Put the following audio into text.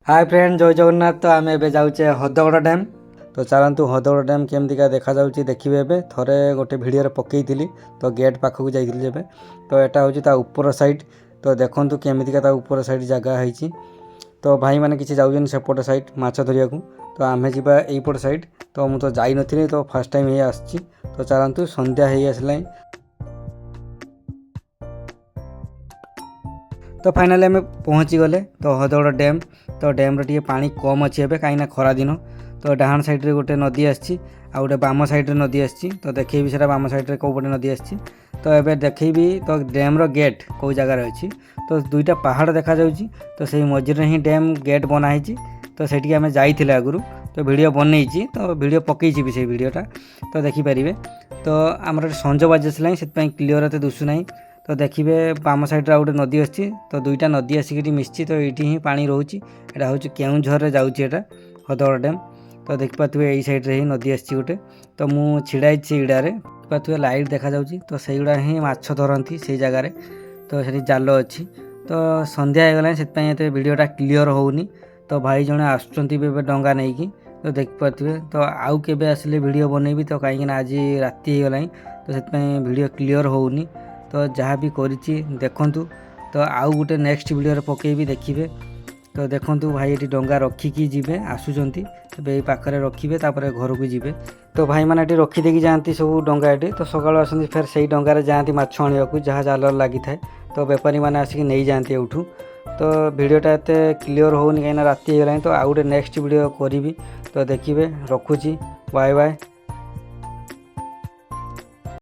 Hi friend जय जगन्नाथ। तो आम एबे जाऊे हदगड़ डैम। तो चलतु हदगड़ डैम केमतिका देखा देखिए एबे थरे गोटे भिडियो पकई तो गेट पाखक जाइए तो यहाँ हूँ ऊपर साइड। तो देखु केमतिका ऊपर साइड जगह है। तो भाई मैंने किसी जाऊँ सेपट साइड माछ धरिया तो आमे जा यहीपट साइड। तो मुझे जाई नी तो फर्स्ट टाइम ये आसी। तो चलतु संध्या हो आसला। तो फाइनाली आम पहुँची गले तो हदगड़ डैम। तो डैम रे पानी कम अच्छी एबे कहीं खरा दिन। तो डाहाण साइड रे गोटे नदी आसी आ गोटे बाम साइड रे नदी आसी। तो देखी से बाम साइड रे कौपटे नदी आसी। तो एबे देखी तो डैम रो गेट कौ जगार अच्छी। तो दुईटा पहाड़ देखा जाउची। तो सही मझिरे ही डैम गेट बनाई। तो सेठी आम जाइए आगुरी। तो वीडियो बनई तो वीडियो पकई भी से वीडियोटा तो देखिपारे। तो आमर संज बाजी आसला से क्लीयर एत दुशुना। तो देखिए बाम साइड गोटे नदी आसी। तो दुईटा नदी आसिक मिशी। तो ये ही पानी रोचे। यहाँ हूँ केउझर जाऊँगी हदगड़ डैम। तो देखिपे यही सैड ही नदी आसी गोटे। तो मुझे छिड़ाई इड़ारे देखिए लाइट देखा जाऊँगी। तो से गुड़ा ही माछ धरती से जगार। तो से जाल अच्छी। तो संध्या हो गला से वीडियोटा क्लीयर होनी। तो भाई जड़े आसुँच डंगा नहीं। तो देखिपे तो आउ के आसिले वीडियो बनैबी। तो कहीं आज राति हो गला तो से वीडियो क्लीयर होनी। तो जहाँ भी करी देखु। तो आउ गोटे नेक्स्ट वीडियो पकेबी देखिए। तो देखु भाई ये डंगा रखिकी जी आसुँच ये पाखे रखिए तापर घर को जी। तो भाई मैंने ये रखीदे जाती सब डंगा ये। तो सकाल आसती फिर से डंगार जाती माछ आने जहाँ जाल लगी थाए। तो बेपारी मैंने आसिक नहीं जाती एठू। तो वीडियोटा एत क्लीयर होनी कहीं राति हो गला। तो आउ गोटे नेक्स्ट वीडियो करी। तो देखिए रखुची बाय बाय।